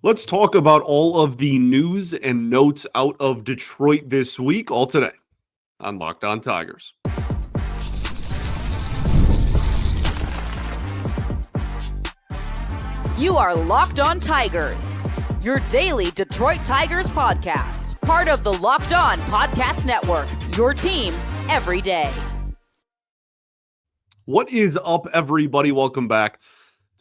Let's talk about all of the news and notes out of Detroit this week, all today on Locked On Tigers. You are Locked On Tigers, your daily Detroit Tigers podcast. Part of the Locked On Podcast Network, your team every day. What is up, everybody? Welcome back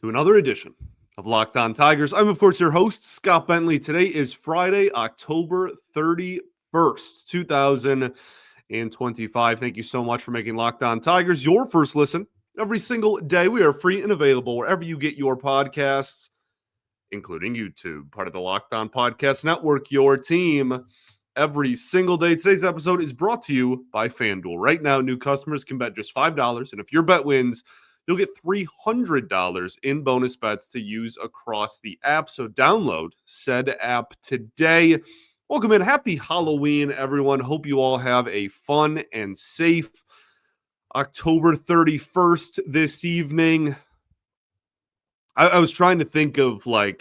to another edition of Locked On Tigers. I'm, of course, your host, Scott Bentley. Today is Friday, October 31st, 2025. Thank you so much for making Locked On Tigers your first listen every single day. We are free and available wherever you get your podcasts, including YouTube, part of the Locked On Podcast Network, your team every single day. Today's episode is brought to you by FanDuel. Right now, new customers can bet just $5, and if your bet wins, you'll get $300 in bonus bets to use across the app. So download said app today. Welcome in. Happy Halloween, everyone. Hope you all have a fun and safe October 31st this evening. I was trying to think of how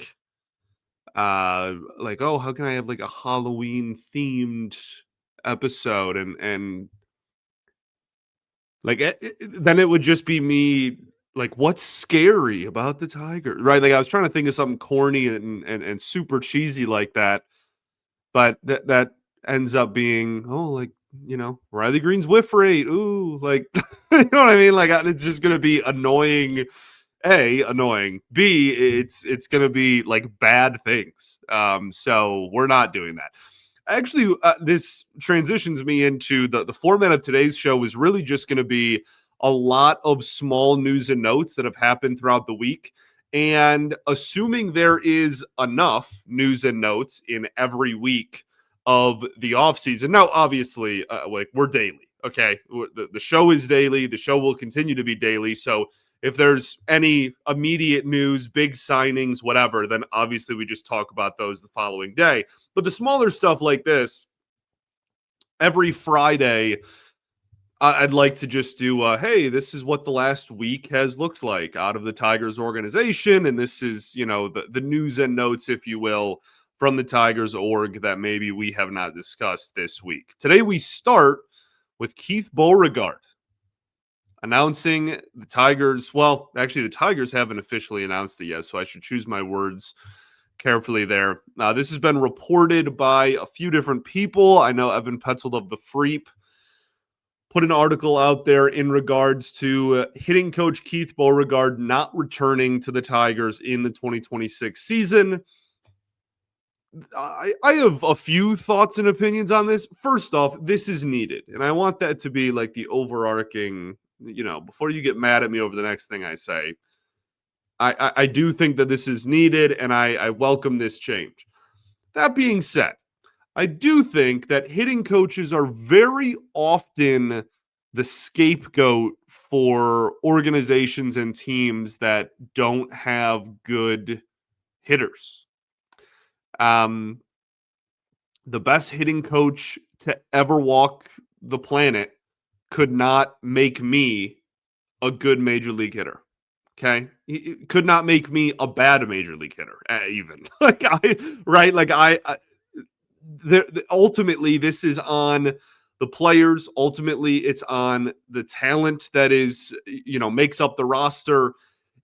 can I have like a Halloween themed episode and then it would just be me like, what's scary about the Tigers, right? Like I was trying to think of something corny and super cheesy like that, but that ends up being Riley Green's whiff rate. Ooh, like you know what I mean? Like it's just gonna be annoying. A, annoying. B, it's gonna be like bad things. So we're not doing that. Actually, this transitions me into the format of today's show is really just going to be a lot of small news and notes that have happened throughout the week. And assuming there is enough news and notes in every week of the offseason. Now, obviously, we're daily, okay? The show is daily. The show will continue to be daily. So if there's any immediate news, big signings, whatever, then obviously we just talk about those the following day. But the smaller stuff like this, every Friday, I'd like to just do, hey, this is what the last week has looked like out of the Tigers organization. And this is, the news and notes, if you will, from the Tigers org that maybe we have not discussed this week. Today we start with Keith Beauregard announcing the Tigers. Well, actually, the Tigers haven't officially announced it yet, so I should choose my words carefully there. This has been reported by a few different people. I know Evan Petzold of the Freep put an article out there in regards to hitting coach Keith Beauregard not returning to the Tigers in the 2026 season. I have a few thoughts and opinions on this. First off, this is needed, and I want that to be like the overarching, before you get mad at me over the next thing I say, I do think that this is needed, and I welcome this change. That being said, I do think that hitting coaches are very often the scapegoat for organizations and teams that don't have good hitters. The best hitting coach to ever walk the planet could not make me a good major league hitter. Okay. He could not make me a bad major league hitter, even ultimately this is on the players. Ultimately it's on the talent that is, makes up the roster,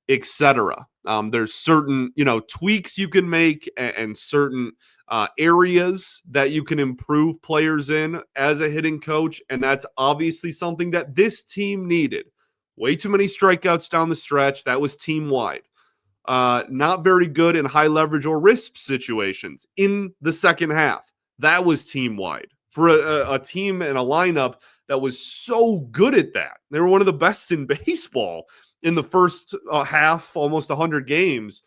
etc. There's certain, tweaks you can make and certain areas that you can improve players in as a hitting coach. And that's obviously something that this team needed. Way too many strikeouts down the stretch. That was team wide. Not very good in high leverage or risk situations in the second half. That was team wide for a team and a lineup that was so good at that. They were one of the best in baseball in the first half, almost 100 games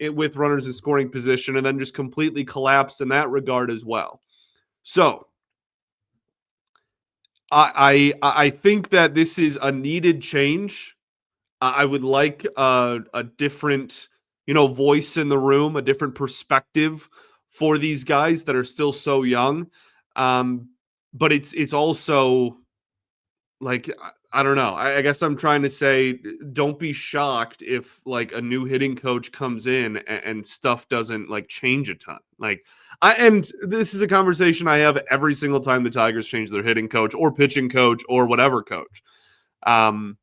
with runners in scoring position, and then just completely collapsed in that regard as well. So I think that this is a needed change. I would like a different, voice in the room, a different perspective for these guys that are still so young. But it's also like, I don't know. I guess I'm trying to say, don't be shocked if like a new hitting coach comes in and stuff doesn't like change a ton. And this is a conversation I have every single time the Tigers change their hitting coach or pitching coach or whatever coach. Um,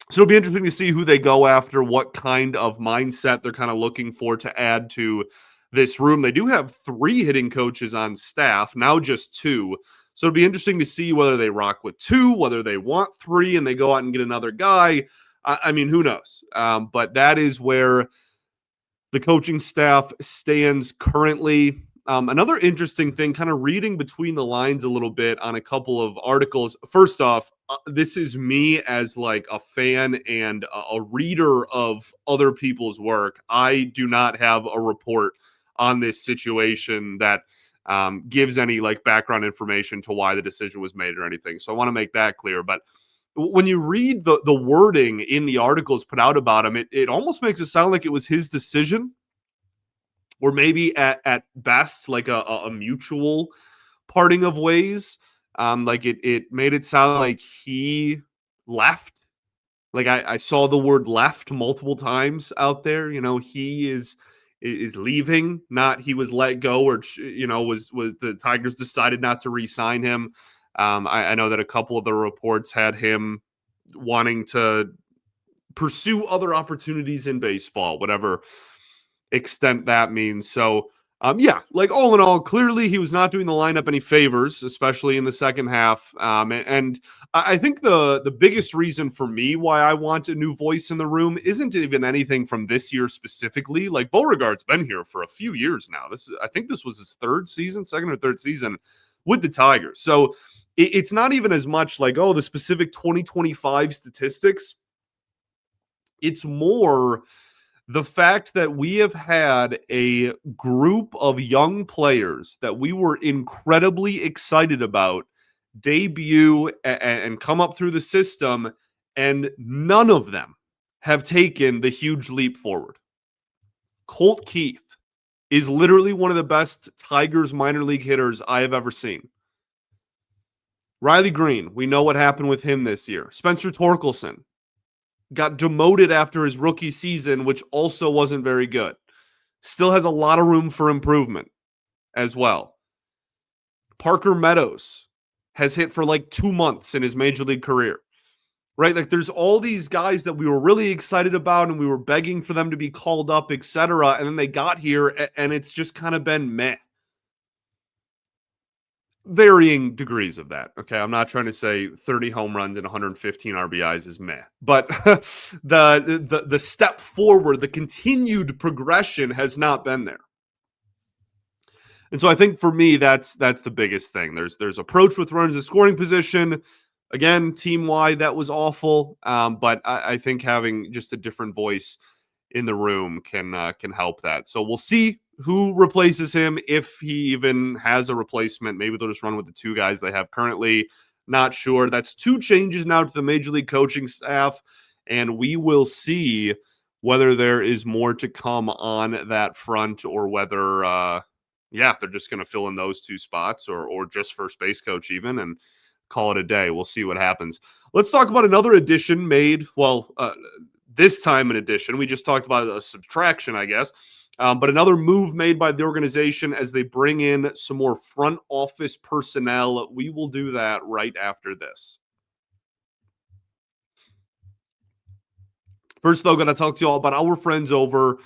so it'll be interesting to see who they go after, what kind of mindset they're kind of looking for to add to this room. They do have 3 hitting coaches on staff, now just 2. So it'll be interesting to see whether they rock with 2, whether they want 3 and they go out and get another guy. I mean, who knows? But that is where the coaching staff stands currently. Another interesting thing, kind of reading between the lines a little bit on a couple of articles. First off, this is me as like a fan and a reader of other people's work. I do not have a report on this situation that gives any like background information to why the decision was made or anything. So I want to make that clear. But when you read the wording in the articles put out about him, it almost makes it sound like it was his decision, or maybe at best like a mutual parting of ways. Like it made it sound like he left. Like I saw the word left multiple times out there. You know, he is leaving, not he was let go, or was the Tigers decided not to re-sign him. I know that a couple of the reports had him wanting to pursue other opportunities in baseball, whatever extent that means. So, yeah, like all in all, clearly he was not doing the lineup any favors, especially in the second half. And I think the biggest reason for me why I want a new voice in the room isn't even anything from this year specifically. Like Beauregard's been here for a few years now. I think this was his second or third season with the Tigers. So it's not even as much like, oh, the specific 2025 statistics. It's more the fact that we have had a group of young players that we were incredibly excited about debut and come up through the system, and none of them have taken the huge leap forward. Colt Keith is literally one of the best Tigers minor league hitters I have ever seen. Riley Green, we know what happened with him this year. Spencer Torkelson got demoted after his rookie season, which also wasn't very good. Still has a lot of room for improvement as well. Parker Meadows has hit for like 2 months in his major league career, right? Like there's all these guys that we were really excited about and we were begging for them to be called up, etc. And then they got here and it's just kind of been meh. Varying degrees of that. Okay. I'm not trying to say 30 home runs and 115 RBIs is meh, but the step forward, the continued progression has not been there. And so I think for me, that's the biggest thing. There's approach with runners in scoring position. Again, team wide, that was awful. But I think having just a different voice in the room can help that. So we'll see who replaces him, if he even has a replacement. Maybe they'll just run with the 2 guys they have currently. Not sure. That's 2 changes now to the major league coaching staff, and we will see whether there is more to come on that front, or whether they're just going to fill in those 2 spots, or just first base coach even, and call it a day. We'll see what happens. Let's talk about another addition made. Well, this time an addition. We just talked about a subtraction, I guess. But another move made by the organization as they bring in some more front office personnel. We will do that right after this. First, though, going to talk to you all about our friends over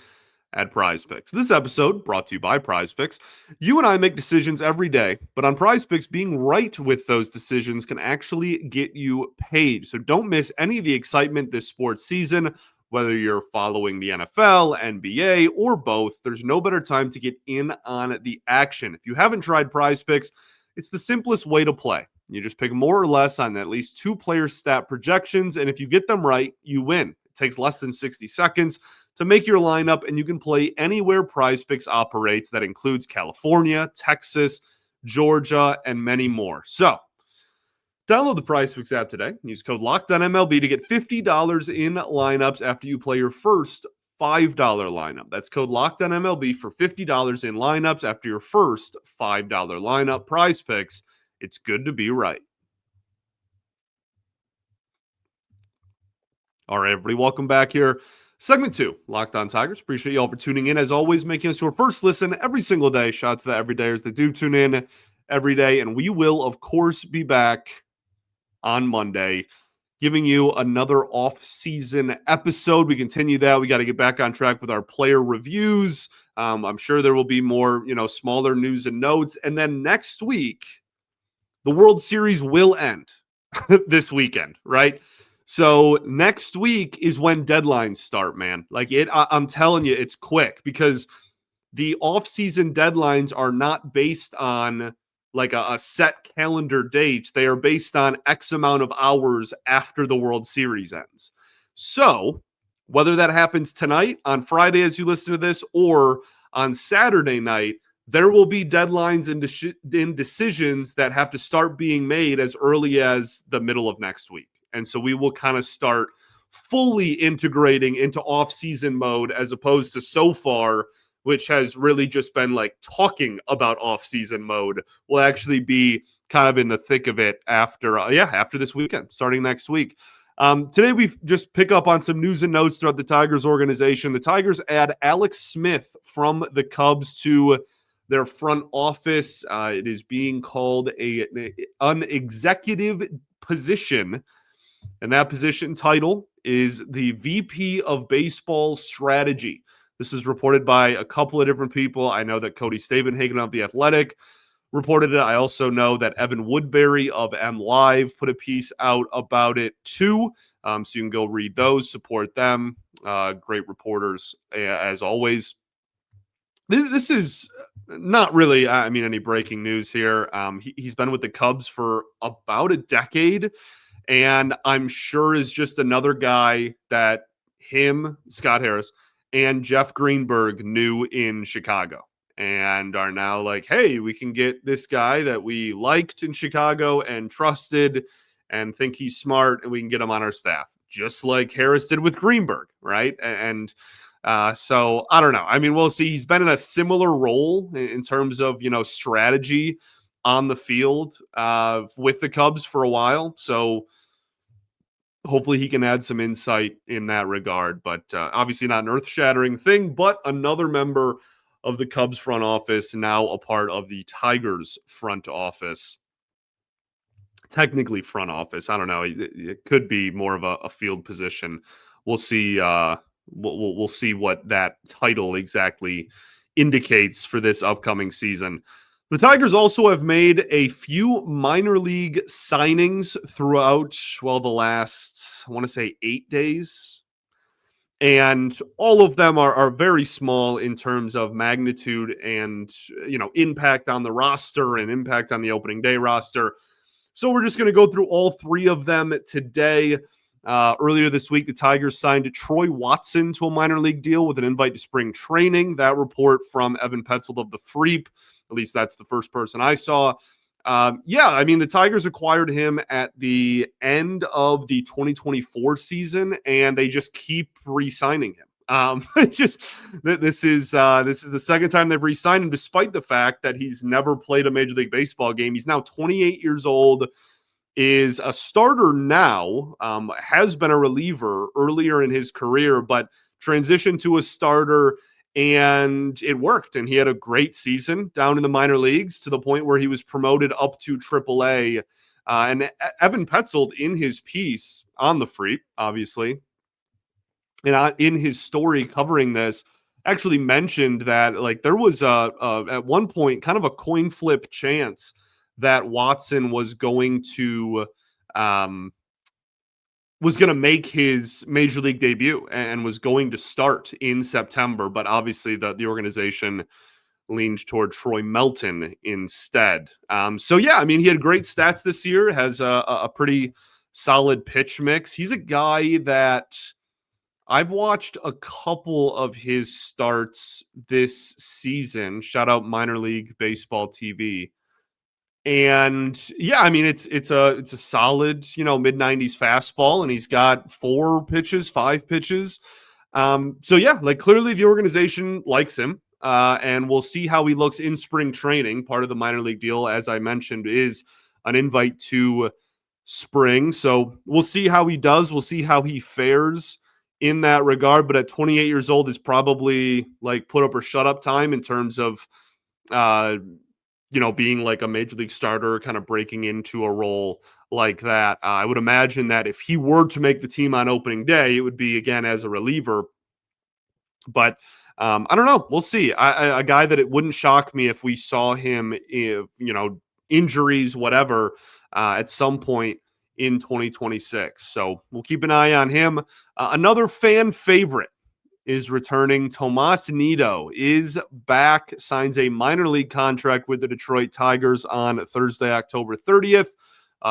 at Prize Picks. This episode brought to you by Prize Picks. You and I make decisions every day, but on Prize Picks, being right with those decisions can actually get you paid. So don't miss any of the excitement this sports season. Whether you're following the NFL, NBA, or both, there's no better time to get in on the action. If you haven't tried Prize Picks, it's the simplest way to play. You just pick more or less on at least 2 player stat projections, and if you get them right, you win. It takes less than 60 seconds to make your lineup, and you can play anywhere Prize Picks operates. That includes California, Texas, Georgia, and many more. So, download the Prize Picks app today and use code LOCKEDONMLB to get $50 in lineups after you play your first $5 lineup. That's code LOCKEDONMLB for $50 in lineups after your first $5 lineup. Prize Picks, it's good to be right. All right, everybody, welcome back here. Segment 2, Locked On Tigers. Appreciate you all for tuning in. As always, making us your first listen every single day. Shout out to the everydayers that do tune in every day. And we will, of course, be back on Monday, giving you another off-season episode. We continue that. We got to get back on track with our player reviews. I'm sure there will be more, smaller news and notes. And then next week, the World Series will end this weekend, right? So next week is when deadlines start, man. I'm telling you, it's quick because the off-season deadlines are not based on like a set calendar date. They are based on X amount of hours after the World Series ends. So whether that happens tonight, on Friday as you listen to this, or on Saturday night, there will be deadlines and decisions that have to start being made as early as the middle of next week. And so we will kind of start fully integrating into off-season mode as opposed to so far, which has really just been like talking about off-season mode, will actually be kind of in the thick of it after this weekend, starting next week. Today, we just pick up on some news and notes throughout the Tigers organization. The Tigers add Alex Smith from the Cubs to their front office. It is being called an executive position, and that position title is the VP of Baseball Strategy. This is reported by a couple of different people. I know that Cody Stavenhagen of The Athletic reported it. I also know that Evan Woodbury of MLive put a piece out about it too. So you can go read those, support them. Great reporters, as always. This is not really, any breaking news here. He's been with the Cubs for about a decade, and I'm sure is just another guy that him, Scott Harris, and Jeff Greenberg knew in Chicago and are now like, hey, we can get this guy that we liked in Chicago and trusted and think he's smart, and we can get him on our staff, just like Harris did with Greenberg, right? So I don't know. I mean, we'll see. He's been in a similar role in terms of, strategy on the field with the Cubs for a while. So hopefully he can add some insight in that regard, but obviously not an earth-shattering thing, but another member of the Cubs front office, now a part of the Tigers front office. Technically front office. I don't know. It could be more of a field position. We'll see. We'll see what that title exactly indicates for this upcoming season. The Tigers also have made a few minor league signings throughout, the last, I want to say 8 days. And all of them are very small in terms of magnitude and, impact on the roster and impact on the opening day roster. So we're just going to go through all three of them today. Earlier this week, the Tigers signed Troy Watson to a minor league deal with an invite to spring training. That report from Evan Petzold of the Freep. At least that's the first person I saw. The Tigers acquired him at the end of the 2024 season, and they just keep re-signing him. This is the second time they've re-signed him, despite the fact that he's never played a Major League Baseball game. He's now 28 years old, is a starter now, has been a reliever earlier in his career, but transitioned to a starter, and it worked. And he had a great season down in the minor leagues to the point where he was promoted up to AAA. And Evan Petzold, in his piece on the Freep, obviously, and in his story covering this, actually mentioned that there was at one point kind of a coin flip chance that Watson was going to make his major league debut and was going to start in September, but obviously the organization leaned toward Troy Melton instead. He had great stats this year, has a pretty solid pitch mix. He's a guy that I've watched a couple of his starts this season. Shout out Minor League Baseball TV. And it's a solid, mid-90s fastball, and he's got 5 pitches. Clearly the organization likes him, and we'll see how he looks in spring training. Part of the minor league deal, as I mentioned, is an invite to spring. So we'll see how he does. We'll see how he fares in that regard. But at 28 years old, is probably like put up or shut up time in terms of, uh, being like a major league starter, kind of breaking into a role like that. I would imagine that if he were to make the team on opening day, it would be again as a reliever. But I don't know. We'll see. A guy that it wouldn't shock me if we saw him, if, injuries, whatever, at some point in 2026. So we'll keep an eye on him. Another fan favorite is returning. Tomas Nido is back, signs a minor league contract with the Detroit Tigers on Thursday, October 30th.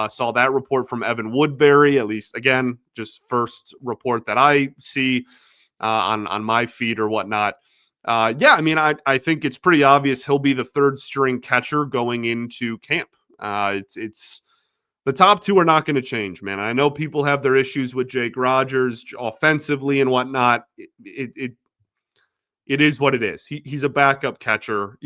Saw that report from Evan Woodbury, at least, again, just first report that I see on my feed or whatnot. Yeah, I mean, I think it's pretty obvious he'll be the third string catcher going into camp. It's the top two are not going to change, man. I know people have their issues with Jake Rogers offensively and whatnot. It is what it is. He's a backup catcher.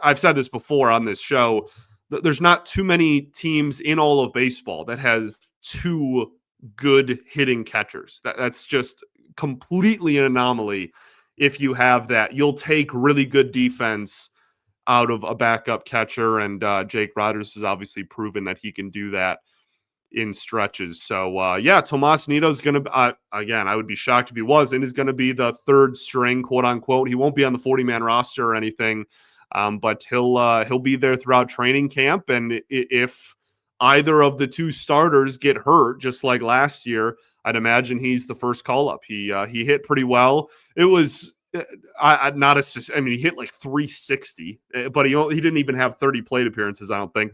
I've said this before on this show. There's not too many teams in all of baseball that have two good hitting catchers. That's just completely an anomaly. If you have that, you'll take really good defense out of a backup catcher, and Jake Rogers has obviously proven that he can do that in stretches. So yeah, Tomas Nido's going to again, I would be shocked if he wasn't, is going to be the third string, quote unquote. He won't be on the 40-man roster or anything, but he'll be there throughout training camp. And if either of the two starters get hurt, just like last year, I'd imagine he's the first call up. He hit pretty well. It was not a. I mean, he hit like 360, but he didn't even have 30 plate appearances, I don't think.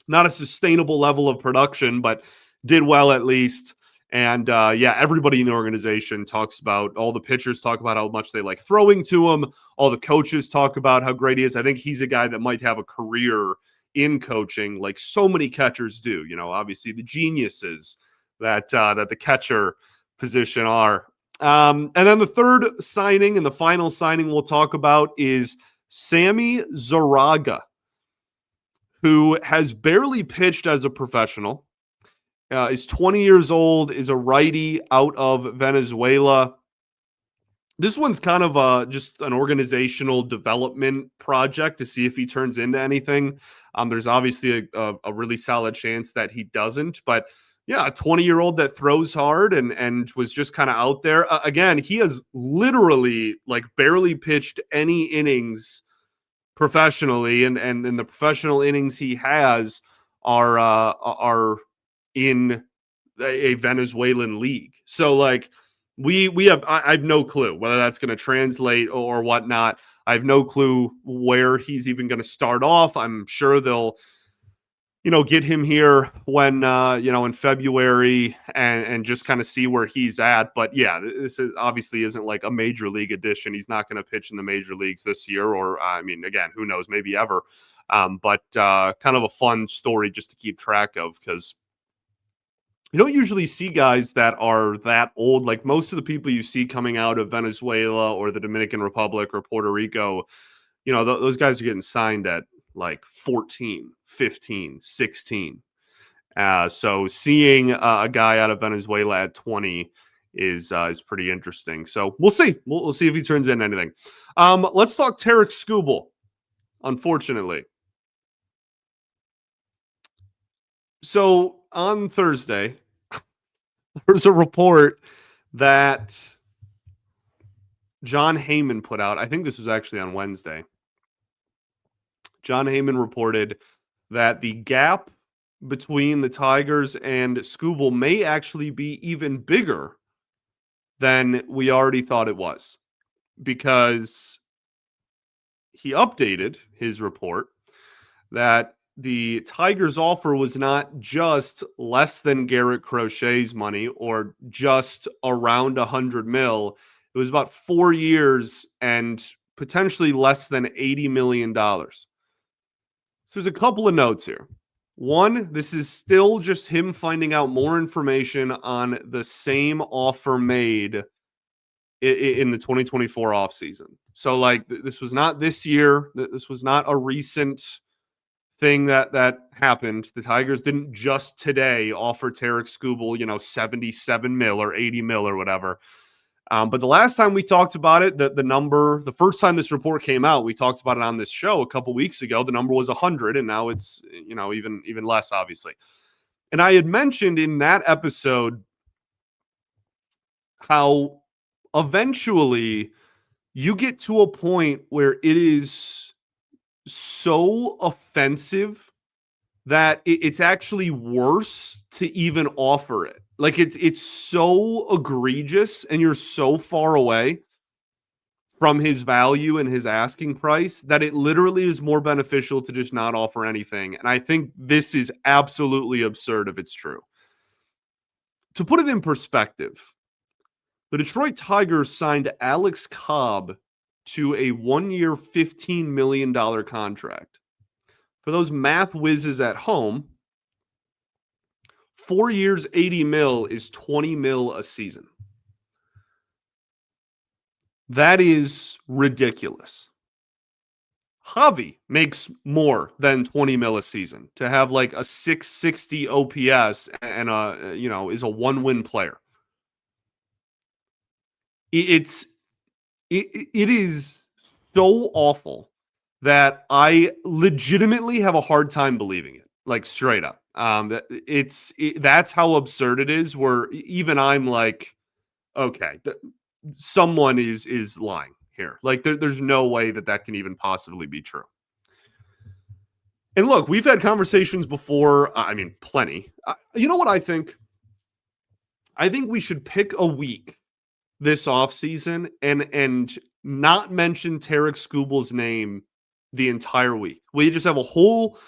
Not a sustainable level of production, but did well at least. And yeah, everybody in the organization talks about, all the pitchers talk about how much they like throwing to him. All the coaches talk about how great he is. I think he's a guy that might have a career in coaching, like so many catchers do. Obviously the geniuses that the catcher position are. And then the third signing and the final signing we'll talk about is Sammy Zaraga, who has barely pitched as a professional, is 20 years old, is a righty out of Venezuela. This one's kind of just an organizational development project to see if he turns into anything. There's obviously a really solid chance that he doesn't, but yeah, a 20-year-old that throws hard and was just kind of out there. Again, he has literally like barely pitched any innings professionally, and the professional innings he has are in a Venezuelan league. So like we have I have no clue whether that's going to translate or whatnot. I have no clue where he's even going to start off. I'm sure they'll get him here when in February and just kind of see where he's at. But yeah, this is obviously isn't like a major league addition. He's not going to pitch in the major leagues this year, or I mean, again, who knows, maybe ever. But kind of a fun story just to keep track of, because you don't usually see guys that are that old. Like most of the people you see coming out of Venezuela or the Dominican Republic or Puerto Rico, those guys are getting signed at like 14, 15, 16. So seeing a guy out of Venezuela at 20 is pretty interesting. So we'll see. We'll see if he turns into anything. Let's talk Tarik Skubal, unfortunately. So on Thursday, there was a report that John Heyman put out. I think this was actually on Wednesday. John Heyman reported that the gap between the Tigers and Skubal may actually be even bigger than we already thought it was, because he updated his report that the Tigers' offer was not just less than Garrett Crochet's money or just around 100 mil. It was about 4 years and potentially less than $80 million. So there's a couple of notes here. One, this is still just him finding out more information on the same offer made in the 2024 offseason. So like this was not this year. This was not a recent thing that happened. The Tigers didn't just today offer Tarik Skubal, 77 mil or 80 mil or whatever. But the last time we talked about it, the first time this report came out, we talked about it on this show a couple weeks ago. The number was 100, and now it's even less, obviously. And I had mentioned in that episode how eventually you get to a point where it is so offensive that it's actually worse to even offer it. Like it's so egregious and you're so far away from his value and his asking price that it literally is more beneficial to just not offer anything. And I think this is absolutely absurd if it's true. To put it in perspective, the Detroit Tigers signed Alex Cobb to a 1-year, $15 million contract. For those math whizzes at home, 4 years, 80 mil is 20 mil a season. That is ridiculous. Javi makes more than 20 mil a season to have like a 660 OPS and is a 1-win player. It is so awful that I legitimately have a hard time believing it, like straight up. That's how absurd it is. Where even I'm like, okay, someone is lying here. Like there's no way that can even possibly be true. And look, we've had conversations before. I mean, plenty. You know what I think? I think we should pick a week this offseason and not mention Tarik Skubal's name the entire week. We just have a whole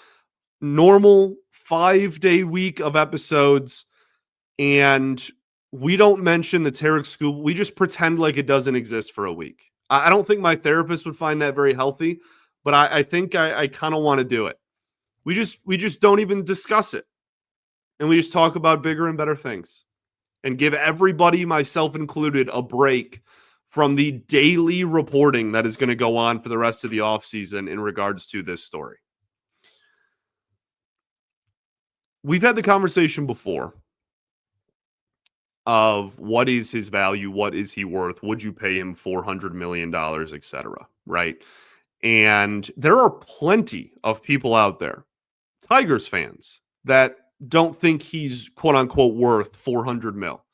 normal 5-day week of episodes, and we don't mention the Tarik Skubal. We just pretend like it doesn't exist for a week. I don't think my therapist would find that very healthy, but I think I kind of want to do it. We just don't even discuss it, and we just talk about bigger and better things, and give everybody, myself included, a break from the daily reporting that is going to go on for the rest of the offseason in regards to this story. We've had the conversation before of what is his value, what is he worth, would you pay him $400 million, etc., right? And there are plenty of people out there, Tigers fans, that don't think he's quote unquote worth 400 mil,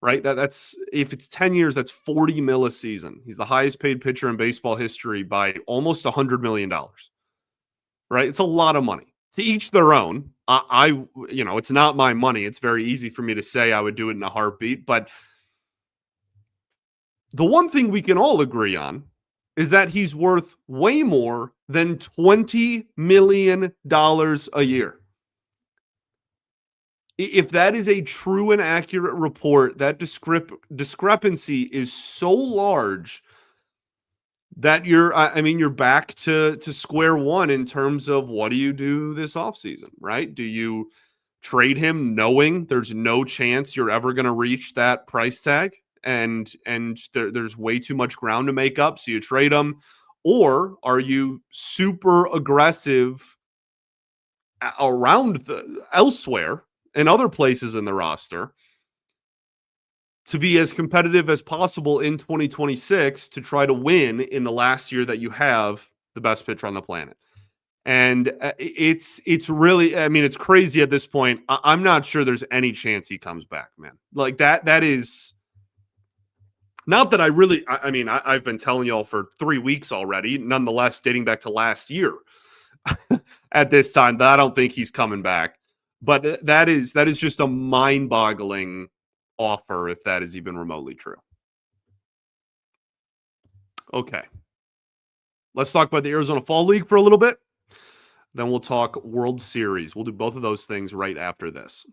right? That's if it's 10 years, that's 40 mil a season. He's the highest paid pitcher in baseball history by almost $100 million, right? It's a lot of money. To each their own. It's not my money. It's very easy for me to say I would do it in a heartbeat. But the one thing we can all agree on is that he's worth way more than $20 million a year. If that is a true and accurate report, that discrepancy is so large that you're back to square one in terms of what do you do this offseason, right? Do you trade him knowing there's no chance you're ever going to reach that price tag and there's way too much ground to make up, so you trade him? Or are you super aggressive around elsewhere and other places in the roster to be as competitive as possible in 2026 to try to win in the last year that you have the best pitcher on the planet? And it's really, I mean, it's crazy at this point. I'm not sure there's any chance he comes back, man. Like that is not that I've been telling y'all for 3 weeks already, nonetheless, dating back to last year at this time, that I don't think he's coming back. But that is just a mind-boggling offer if that is even remotely true. Okay. Let's talk about the Arizona Fall League for a little bit. Then we'll talk World Series. We'll do both of those things right after this.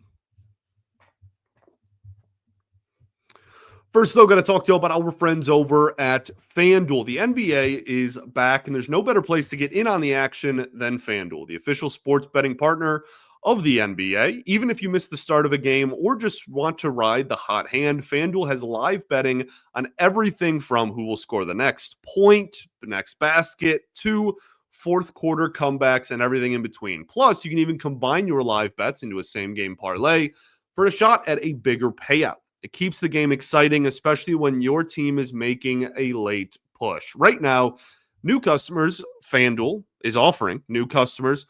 First, though, got to talk to you about our friends over at FanDuel. The NBA is back, and there's no better place to get in on the action than FanDuel, the official sports betting partner of the NBA. Even if you miss the start of a game or just want to ride the hot hand, FanDuel has live betting on everything from who will score the next point, the next basket, to fourth quarter comebacks, and everything in between. Plus, you can even combine your live bets into a same game parlay for a shot at a bigger payout. It keeps the game exciting, especially when your team is making a late push. Right now, new customers, FanDuel is offering new customers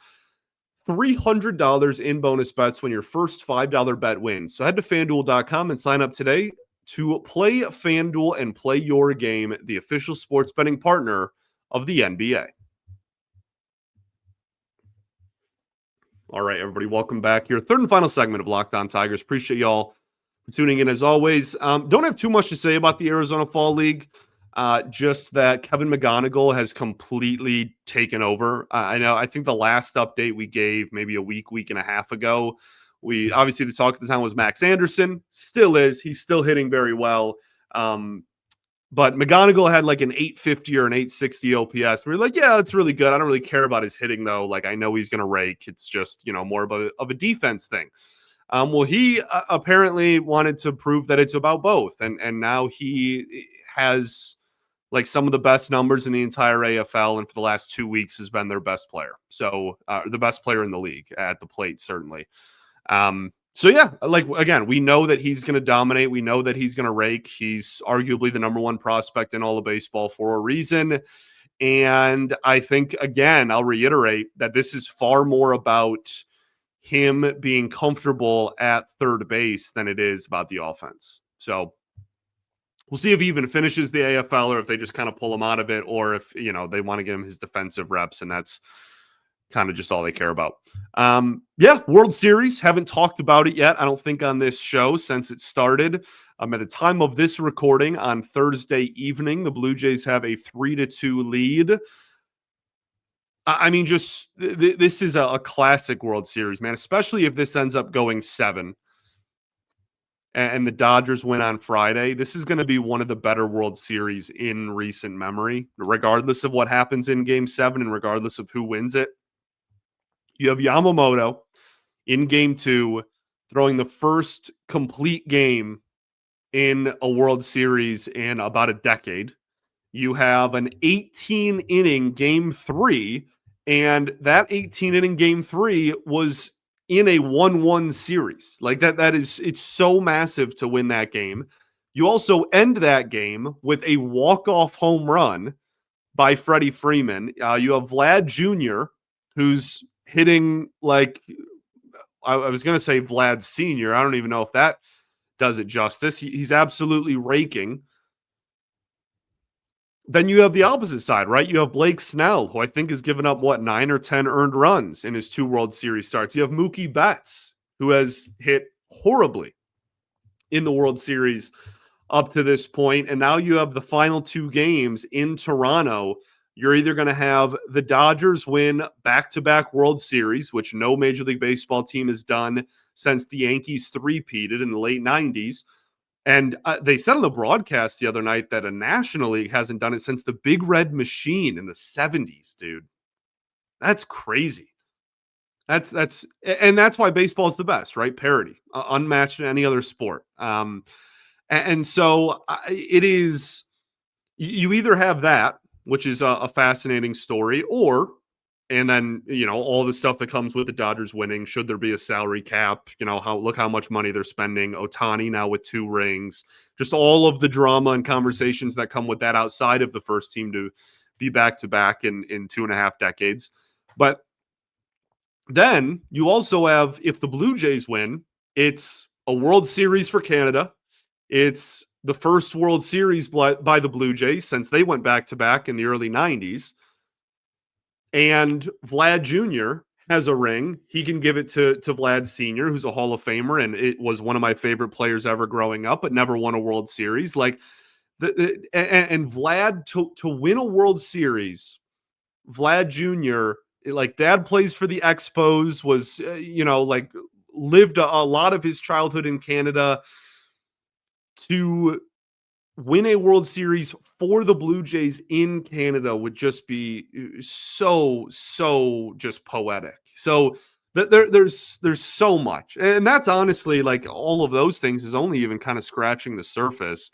$300 in bonus bets when your first $5 bet wins. So head to fanduel.com and sign up today to play FanDuel and play your game, the official sports betting partner of the NBA. All right, everybody, welcome back here. Third and final segment of Locked On Tigers. Appreciate y'all for tuning in as always. Don't have too much to say about the Arizona Fall League. Just that Kevin McGonigal has completely taken over. I think the last update we gave maybe a week and a half ago, we obviously the talk at the time was Max Anderson. Still is. He's still hitting very well. But McGonigal had like an 850 or an 860 OPS. We were like, yeah, that's really good. I don't really care about his hitting, though. Like, I know he's going to rake. It's just, more of a defense thing. Well, he apparently wanted to prove that it's about both. And now he has like some of the best numbers in the entire AFL. And for the last 2 weeks has been their best player. So the best player in the league at the plate, certainly. So yeah, like again, we know that he's going to dominate. We know that he's going to rake. He's arguably the number one prospect in all of baseball for a reason. And I think, again, I'll reiterate that this is far more about him being comfortable at third base than it is about the offense. So we'll see if he even finishes the AFL or if they just kind of pull him out of it, or if, they want to give him his defensive reps, and that's kind of just all they care about. World Series. Haven't talked about it yet, I don't think, on this show since it started. At the time of this recording on Thursday evening, the Blue Jays have a 3-2 lead. I mean, just this is a classic World Series, man, especially if this ends up going 7 and the Dodgers win on Friday. This is going to be one of the better World Series in recent memory, regardless of what happens in Game 7 and regardless of who wins it. You have Yamamoto in Game 2 throwing the first complete game in a World Series in about a decade. You have an 18-inning Game 3, and that 18-inning Game 3 was in a 1-1 series. Like that is, it's so massive to win that game. You also end that game with a walk-off home run by Freddie Freeman. You have Vlad Jr., who's hitting like, I was going to say Vlad Sr. I don't even know if that does it justice. He's absolutely raking. Then you have the opposite side, right? You have Blake Snell, who I think has given up, 9 or 10 earned runs in his 2 World Series starts. You have Mookie Betts, who has hit horribly in the World Series up to this point. And now you have the final 2 games in Toronto. You're either going to have the Dodgers win back-to-back World Series, which no Major League Baseball team has done since the Yankees three-peated in the late 90s. And they said on the broadcast the other night that a National League hasn't done it since the Big Red Machine in the 70s, dude. That's crazy. That's why baseball is the best, right? Parity, unmatched in any other sport. And so it is, you either have that, which is a fascinating story, and then, all the stuff that comes with the Dodgers winning, should there be a salary cap, look how much money they're spending. Ohtani now with 2 rings, just all of the drama and conversations that come with that outside of the first team to be back-to-back in 2.5 decades. But then you also have, if the Blue Jays win, it's a World Series for Canada. It's the first World Series by the Blue Jays since they went back-to-back in the early 90s. And Vlad Jr. has a ring. He can give it to Vlad Sr., who's a Hall of Famer, and it was one of my favorite players ever growing up, but never won a World Series. Like, and Vlad, to win a World Series, Vlad Jr., like, dad plays for the Expos, was, lived a lot of his childhood in Canada. To win a World Series for the Blue Jays in Canada would just be so just poetic. So there's so much. And that's honestly, like, all of those things is only even kind of scratching the surface.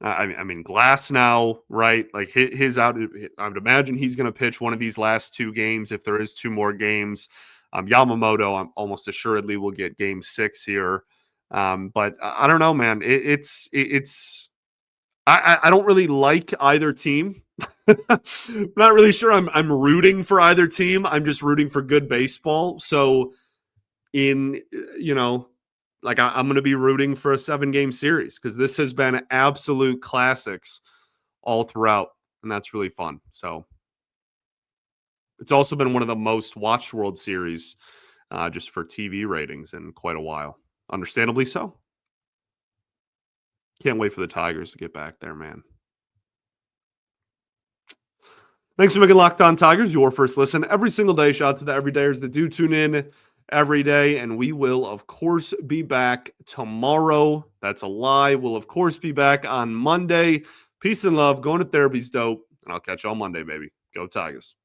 I mean, Glass now, right? Like his out. I would imagine he's going to pitch one of these last two games if there is two more games. Yamamoto, I'm almost assuredly will get Game 6 here. But I don't know, man. It's I don't really like either team. Not really sure I'm rooting for either team. I'm just rooting for good baseball. So in like I'm going to be rooting for a 7-game series because this has been absolute classics all throughout, and that's really fun. So it's also been one of the most watched World Series just for TV ratings in quite a while. Understandably so. Can't wait for the Tigers to get back there, man. Thanks for making Locked On Tigers your first listen every single day. Shout out to the everydayers that do tune in every day. And we will, of course, be back tomorrow. That's a lie. We'll, of course, be back on Monday. Peace and love. Going to therapy's dope. And I'll catch you on Monday, baby. Go Tigers.